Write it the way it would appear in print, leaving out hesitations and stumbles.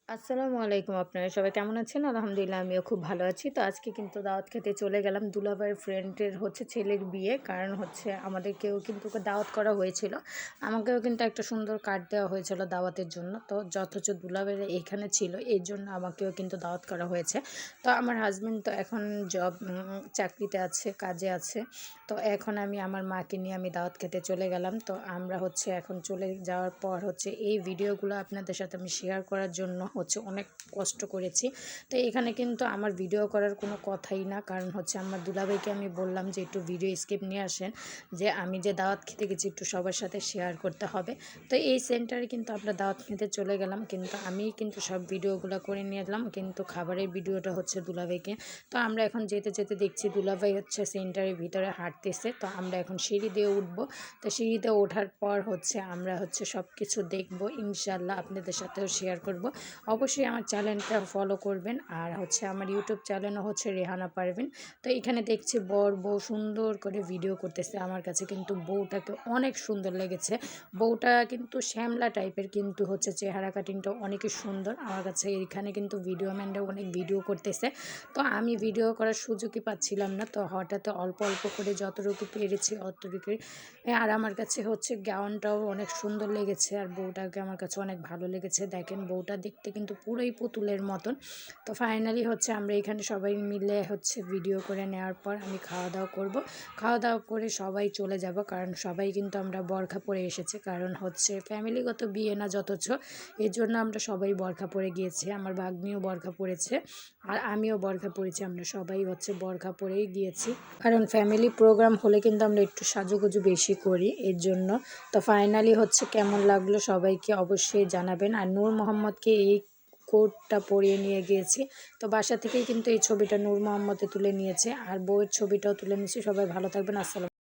আসসালামু আলাইকুম। আপনারা সবাই কেমন আছেন? আলহামদুলিল্লাহ আমিও খুব ভালো আছি। তো আজকে কিন্তু দাওয়াত খেতে চলে গেলাম। দুলাভাইয়ের ফ্রেন্ডের ছেলের বিয়ে। কারণ আমাদেরকেও কিন্তু ওকে দাওয়াত করা হয়েছিল। আমাকেও কিন্তু একটা সুন্দর কার্ড দেওয়া হয়েছিল দাওয়াতের জন্য। তো অথচ দুলাভাইয়ের এইখানে ছিল। এজন্য আমাকেও কিন্তু দাওয়াত করা হয়েছে। তো আমার হাসব্যান্ড তো এখন চাকরিতে আছে, কাজে আছে। তো এখন আমি আমার মাকে নিয়ে আমি দাওয়াত খেতে চলে গেলাম। তো আমরা এখন চলে যাওয়ার পর এই ভিডিওগুলো আপনাদের সাথে আমি শেয়ার করার জন্য অনেক কষ্ট করেছি। তো এখানে কিন্তু আমার ভিডিও করার কোনো কথাই না। কারণ আমার দুলাভাইকে আমি বললাম যে একটু ভিডিও স্কিপ নিয়ে আসেন, যে আমি যে দাওয়াত খেতে গেছি একটু সবার সাথে শেয়ার করতে হবে। তো এই সেন্টারে কিন্তু আমরা দাওয়াত খেতে চলে গেলাম, কিন্তু আমি কিন্তু সব ভিডিওগুলো করে নিয়ে এলাম, কিন্তু খাবারের ভিডিওটা দুলাভাইকে। তো আমরা এখন যেতে যেতে দেখছি দুলাভাই সেন্টারের ভিতরে হাঁটতেছে। তো আমরা এখন সিঁড়ি দিয়ে উঠবো। তো সিঁড়িতে ওঠার পর আমরা সব কিছু দেখবো, ইনশাল্লাহ আপনাদের সাথেও শেয়ার করব। অবশ্যই আমার চ্যানেলটা ফলো করবেন। আর আমার ইউটিউব চ্যানেলও রেহানা পারভিন। তো এখানে দেখছি বর বউ সুন্দর করে ভিডিও করতেছে। আমার কাছে কিন্তু বউটাকে অনেক সুন্দর লেগেছে। বউটা কিন্তু শ্যামলা টাইপের, কিন্তু চেহারা কাটিংটা অনেকই সুন্দর আমার কাছে। এখানে কিন্তু ভিডিও ম্যানরাও অনেক ভিডিও করতেছে। তো আমি ভিডিও করার সুযোগই পাচ্ছিলাম না। তো হঠাৎ অল্প অল্প করে যতটুকু পেরেছি অতটুকু। আর আমার কাছে গাউনটাও অনেক সুন্দর লেগেছে, আর বউটাকে আমার কাছে অনেক ভালো লেগেছে। দেখেন বউটা দেখতে কিন্তু পুরোই পুতুলের মতন। তো ফাইনালি আমরা এখানে সবাই মিলে ভিডিও করে নেওয়ার পর আমি খাওয়া দাওয়া করব। খাওয়া দাওয়া করে সবাই চলে যাব, কারণ সবাই কিন্তু আমরা বরখা পরে এসেছি। কারণ ফ্যামিলিগত বিয়ে না যথেচ্ছ, এর জন্য আমরা সবাই বরখা পরে গিয়েছি। আমার ভাগ্নিও বরখা পরেছে, আর আমিও বরখা পরেছি। আমরা সবাই বরখা পরেই গিয়েছি, কারণ ফ্যামিলি প্রোগ্রাম হলে কিন্তু আমরা একটু সাজুগুজু বেশি করি, এর জন্য। তো ফাইনালি কেমন লাগলো সবাইকে অবশ্যই জানাবেন। আর নূর মোহাম্মদকে এই কোটটা পরিয়ে নিয়ে গিয়েছি। তো বাসা থেকেই কিন্তু এই ছবিটা নূর মোহাম্মদে তুলে নিয়েছে, আর বউয়ের ছবিটাও তুলে নিয়েছি। সবাই ভালো থাকবেন। আসসালাম।